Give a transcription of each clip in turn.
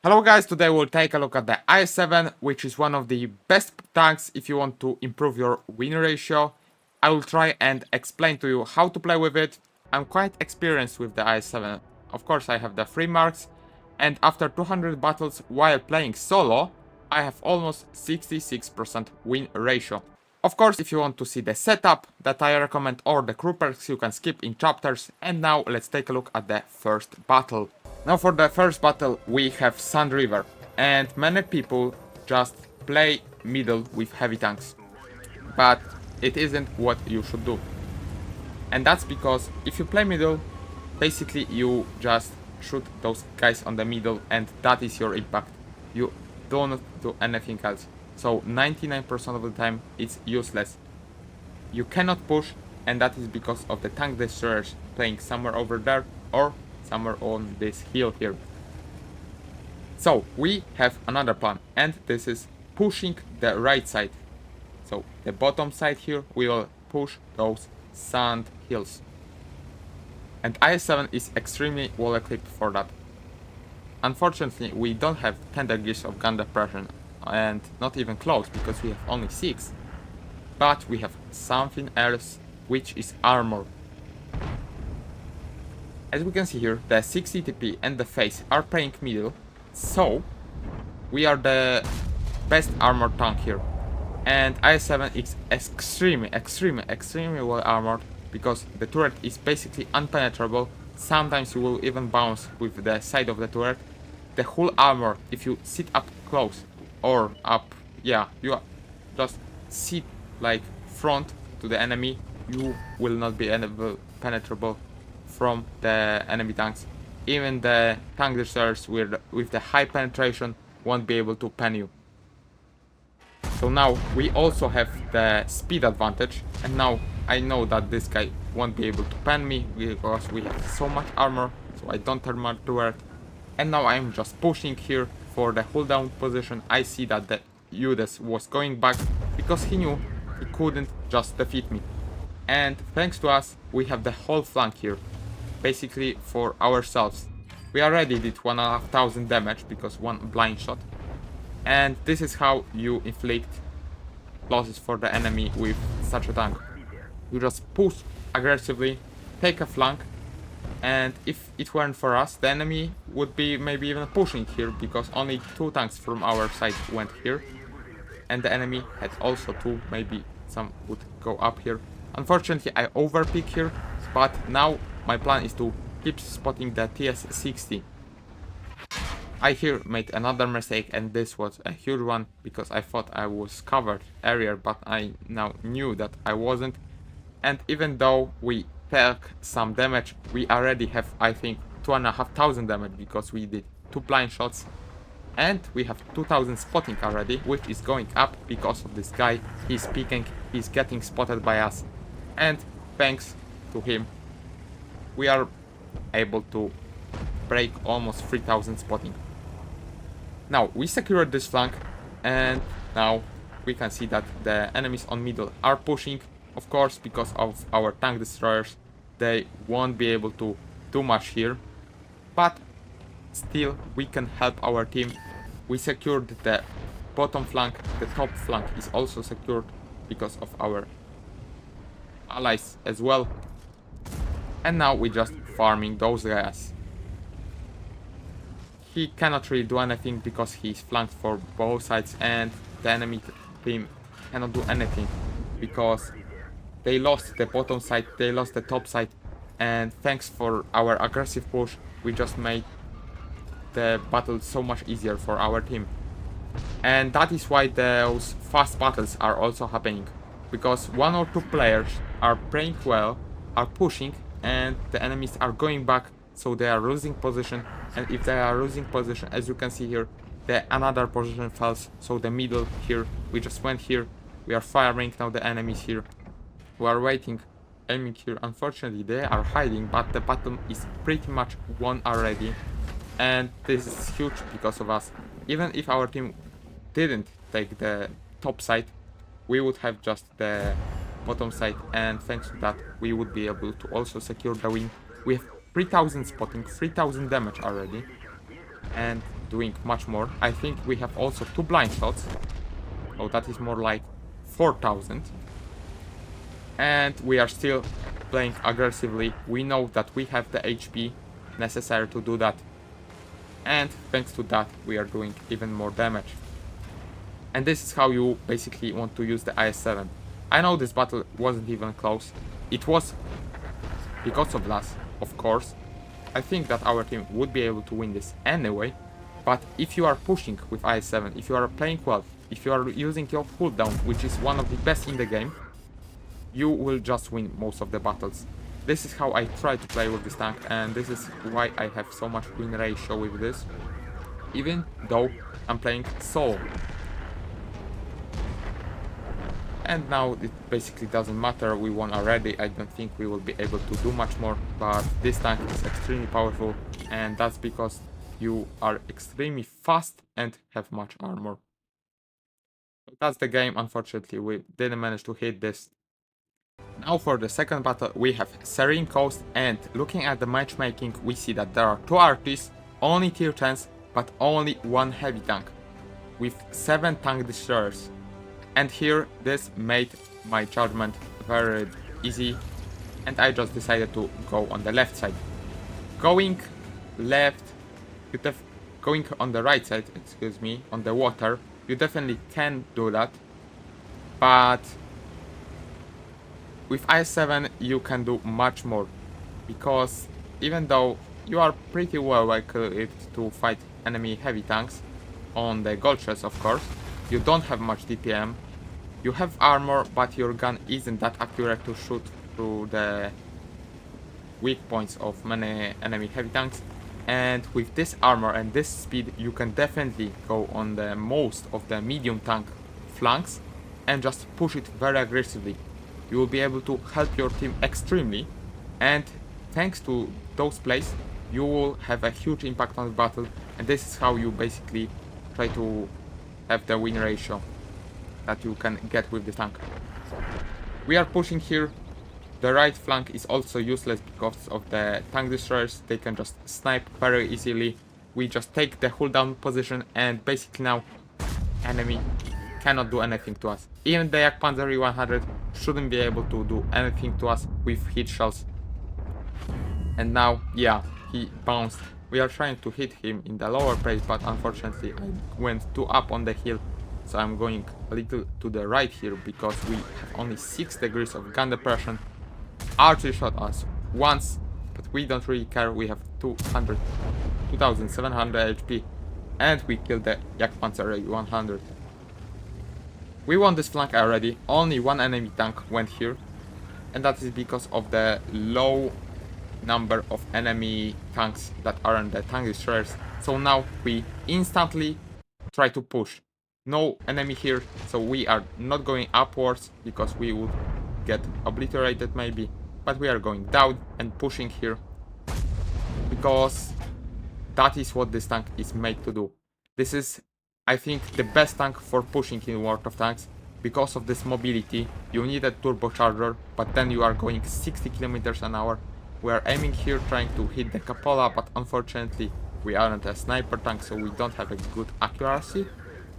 Hello guys, today we'll take a look at the IS7, which is one of the best tanks if you want to improve your win ratio. I will try and explain to you how to play with it. I'm quite experienced with the IS7. Of course I have the 3 marks, and after 200 battles while playing solo, I have almost 66% win ratio. Of course, if you want to see the setup that I recommend or the crew perks, you can skip in chapters. And now let's take a look at the first battle. Now for the first battle we have Sand River, and many people just play middle with heavy tanks, but it isn't what you should do. And that's because if you play middle, basically you just shoot those guys on the middle and that is your impact. You don't do anything else. So 99% of the time it's useless. You cannot push, and that is because of the tank destroyers playing somewhere over there or somewhere on this hill here. So we have another plan, and this is pushing the right side. So the bottom side here, we will push those sand hills. And IS7 is extremely well equipped for that. Unfortunately, we don't have 10 degrees of gun depression, and not even close because we have only 6. But we have something else, which is armor. As we can see here, the 60 TP and the face are playing middle, so we are the best armor tank here. And IS7 is extremely well armored, because the turret is basically impenetrable. Sometimes you will even bounce with the side of the turret. The whole armor, if you sit up close or up, yeah, you just sit like front to the enemy, you will not be penetrable from the enemy tanks. Even the tank destroyers with the high penetration won't be able to pen you. So now we also have the speed advantage, and now I know that this guy won't be able to pen me because we have so much armor, so I don't turn my turret. And now I'm just pushing here for the hold down position. I see that the Judas was going back because he knew he couldn't just defeat me. And thanks to us, we have the whole flank here, basically for ourselves. We already did 1,500 damage because one blind shot. And this is how you inflict losses for the enemy with such a tank. You just push aggressively, take a flank, and if it weren't for us, the enemy would be maybe even pushing here because only 2 tanks from our side went here. And the enemy had also 2, maybe some would go up here. Unfortunately, I overpick here, but now my plan is to keep spotting the TS-60. I here made another mistake, and this was a huge one because I thought I was covered earlier, but I now knew that I wasn't. And even though we took some damage, we already have, I think, 2,500 damage because we did 2 blind shots. And we have 2,000 spotting already, which is going up because of this guy. He's peeking, he's getting spotted by us. And thanks to him, we are able to break almost 3,000 spotting. Now we secured this flank, and now we can see that the enemies on middle are pushing. Of course, because of our tank destroyers, they won't be able to do much here, but still we can help our team. We secured the bottom flank, the top flank is also secured because of our allies as well. And now we just farming those guys. He cannot really do anything because he's flanked for both sides, and the enemy team cannot do anything because they lost the bottom side, they lost the top side, and thanks for our aggressive push, we just made the battle so much easier for our team. And that is why those fast battles are also happening, because 1 or 2 players are playing well, are pushing, and the enemies are going back, so they are losing position. And if they are losing position, as you can see here, the another position falls. So the middle here, we just went here, we are firing now the enemies here. We are waiting, aiming here. Unfortunately, they are hiding, but the battle is pretty much won already. And this is huge because of us. Even if our team didn't take the top side, we would have just the bottom side, and thanks to that we would be able to also secure the win. We have 3,000 spotting, 3,000 damage already, and doing much more. I think we have also 2 blind shots. So that is more like 4,000. And we are still playing aggressively. We know that we have the HP necessary to do that. And thanks to that, we are doing even more damage. And this is how you basically want to use the IS7. I know this battle wasn't even close. It was because of us, of course. I think that our team would be able to win this anyway. But if you are pushing with IS7, if you are playing well, if you are using your cooldown, which is one of the best in the game, you will just win most of the battles. This is how I try to play with this tank, and this is why I have so much win ratio with this, even though I'm playing solo. And now it basically doesn't matter, we won already. I don't think we will be able to do much more, but this tank is extremely powerful, and that's because you are extremely fast and have much armor. So that's the game. Unfortunately, we didn't manage to hit this. Now for the second battle, we have Serene Coast, and looking at the matchmaking, we see that there are 2 artists, only tier 10s, but only 1 heavy tank, with 7 tank destroyers. And here, this made my judgment very easy, and I just decided to go on the left side. Going left, going on the right side, excuse me, on the water, you definitely can do that, but with IS7 you can do much more, because even though you are pretty well equipped to fight enemy heavy tanks on the gold chest, of course, you don't have much DPM, you have armor, but your gun isn't that accurate to shoot through the weak points of many enemy heavy tanks. And with this armor and this speed, you can definitely go on the most of the medium tank flanks and just push it very aggressively. You will be able to help your team extremely, and thanks to those plays, you will have a huge impact on the battle, and this is how you basically try to have the win ratio that you can get with the tank. We are pushing here. The right flank is also useless because of the tank destroyers. They can just snipe very easily. We just take the hold down position, and basically now enemy cannot do anything to us. Even the Jagdpanzer E100 shouldn't be able to do anything to us with hit shells. And now, yeah, he bounced. We are trying to hit him in the lower place, but unfortunately I went too up on the hill. So I'm going a little to the right here because we have only 6 degrees of gun depression. Archery shot us once, but we don't really care. We have 2700 HP, and we killed the Jagdpanzer A100. We won this flank already. Only 1 enemy tank went here, and that is because of the low number of enemy tanks that are on the tank destroyers. So now we instantly try to push. No enemy here, so we are not going upwards because we would get obliterated maybe, but we are going down and pushing here because that is what this tank is made to do. This is, I think, the best tank for pushing in World of Tanks. Because of this mobility, you need a turbocharger, but then you are going 60 kilometers an hour. We are aiming here trying to hit the cupola, but unfortunately we aren't a sniper tank, so we don't have a good accuracy.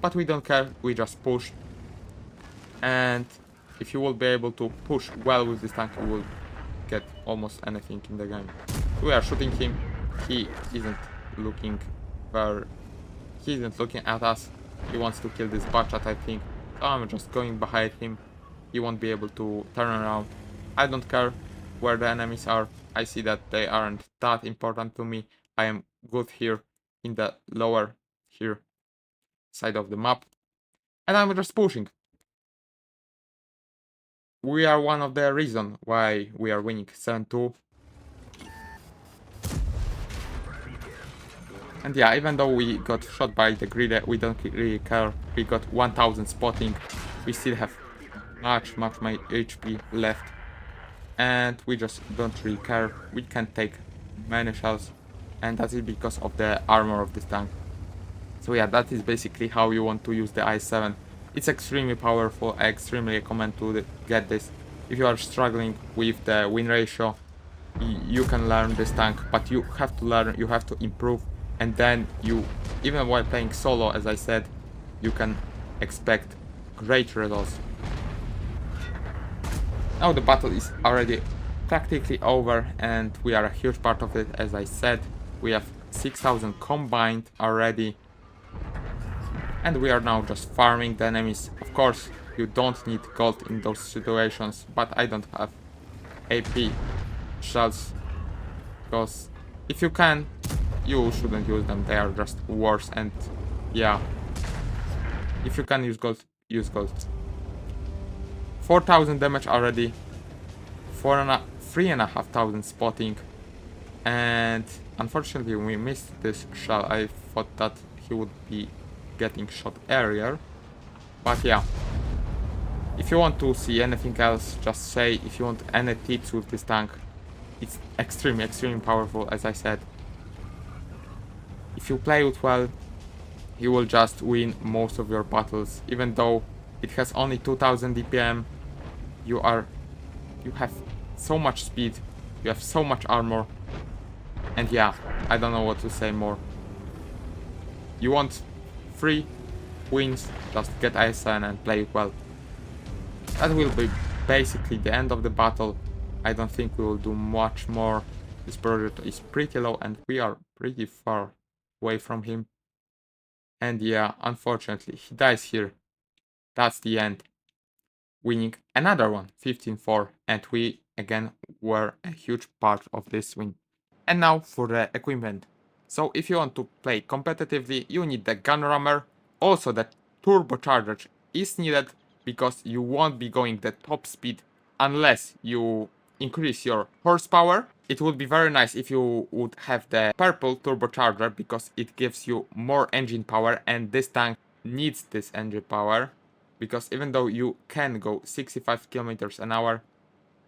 But we don't care, we just push. And if you will be able to push well with this tank, you will get almost anything in the game. We are shooting him. He isn't looking at us. He wants to kill this bachat, I think. So I'm just going behind him. He won't be able to turn around. I don't care where the enemies are. I see that they aren't that important to me. I am good here in the lower here side of the map, and I'm just pushing. We are one of the reasons why we are winning 7-2. And yeah, even though we got shot by the greedy, we don't really care. We got 1000 spotting. We still have much my HP left, and we just don't really care. We can take many shells, and that is because of the armor of this tank. So yeah, that is basically how you want to use the IS7. It's extremely powerful. I extremely recommend to get this. If you are struggling with the win ratio, you can learn this tank, but you have to learn, you have to improve, and then you even while playing solo, as I said, you can expect great results. Now the battle is already practically over and we are a huge part of it. As I said, we have 6,000 combined already. And we are now just farming the enemies. Of course, you don't need gold in those situations, but I don't have AP shells. Because if you can, you shouldn't use them. They are just worse. And yeah, if you can use gold, use gold. 4,000 damage already. 3,500 spotting. And unfortunately we missed this shell. I thought that he would be getting shot earlier. But yeah. If you want to see anything else, just say. If you want any tips with this tank, it's extremely powerful, as I said. If you play it well, you will just win most of your battles. Even though it has only 2000 DPM, you have so much speed, you have so much armor. And yeah, I don't know what to say more. You want 3 wins, just get IS7 and play it well. That will be basically the end of the battle. I don't think we will do much more. This project is pretty low and we are pretty far away from him. And yeah, unfortunately, he dies here. That's the end. Winning another one, 15-4, and we again were a huge part of this win. And now for the equipment. So if you want to play competitively, you need the gun rammer. Also the turbocharger is needed because you won't be going the top speed unless you increase your horsepower. It would be very nice if you would have the purple turbocharger because it gives you more engine power, and this tank needs this engine power because even though you can go 65 kilometers an hour,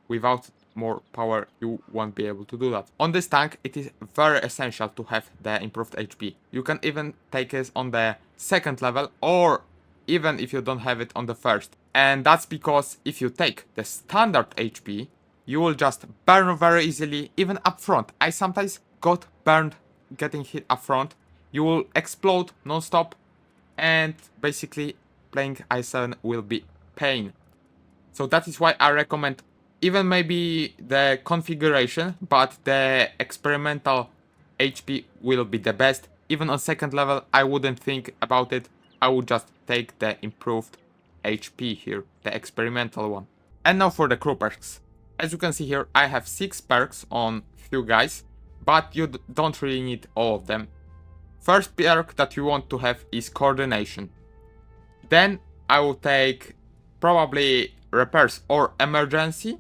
without more power you won't be able to do that. On this tank it is very essential to have the improved HP. You can even take it on the second level, or even if you don't have it on the first. And that's because if you take the standard HP, you will just burn very easily, even up front. I sometimes got burned getting hit up front. You will explode non-stop, and basically playing IS7 will be pain. So that is why I recommend even maybe the configuration, but the experimental HP will be the best. Even on second level, I wouldn't think about it. I would just take the improved HP here, the experimental one. And now for the crew perks. As you can see here, I have 6 perks on few guys, but you don't really need all of them. First perk that you want to have is coordination. Then I will take probably repairs or emergency.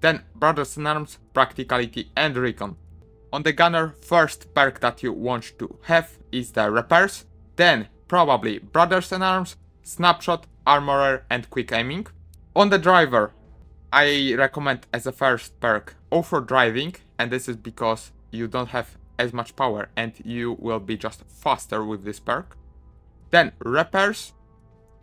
Then brothers in arms, practicality and recon. On the gunner, first perk that you want to have is the repairs. Then probably brothers in arms, snapshot, armorer and quick aiming. On the driver, I recommend as a first perk offer driving, and this is because you don't have as much power and you will be just faster with this perk. Then repairs.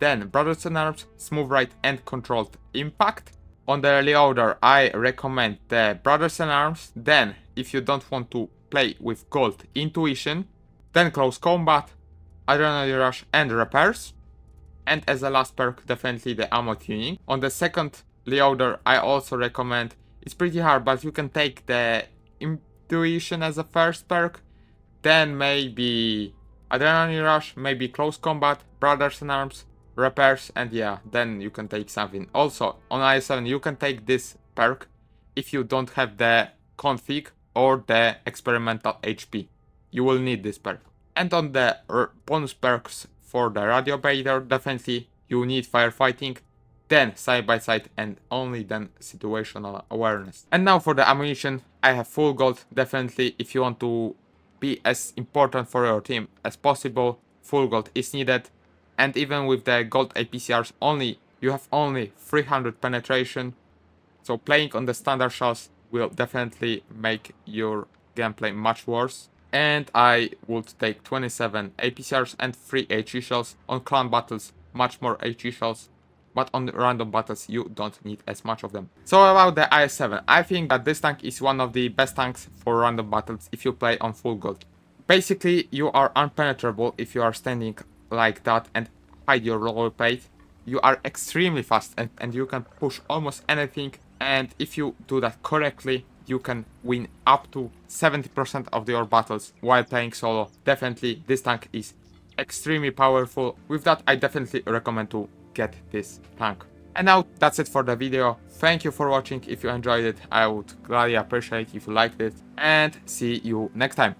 Then brothers in arms, smooth ride and controlled impact. On the reloader, I recommend the brothers in arms. Then, if you don't want to play with gold, intuition. Then close combat, adrenaline rush and repairs. And as a last perk, definitely the ammo tuning. On the second reloader, I also recommend, it's pretty hard, but you can take the intuition as a first perk. Then maybe adrenaline rush, maybe close combat, brothers in arms, repairs, and yeah, then you can take something. Also, on IS7 you can take this perk if you don't have the config or the experimental HP. You will need this perk. And on the bonus perks for the radio operator, definitely you need firefighting, then side by side, and only then situational awareness. And now for the ammunition, I have full gold. Definitely if you want to be as important for your team as possible, full gold is needed. And even with the gold APCRs only, you have only 300 penetration. So playing on the standard shells will definitely make your gameplay much worse. And I would take 27 APCRs and 3 HE shells. On clan battles, much more HE shells. But on the random battles, you don't need as much of them. So about the IS7, I think that this tank is one of the best tanks for random battles if you play on full gold. Basically, you are unpenetrable if you are standing like that and hide your roller plate. You are extremely fast and you can push almost anything. And if you do that correctly, you can win up to 70% of your battles while playing solo. Definitely, this tank is extremely powerful. With that, I definitely recommend to get this tank. And now that's it for the video. Thank you for watching. If you enjoyed it, I would gladly appreciate if you liked it. And see you next time.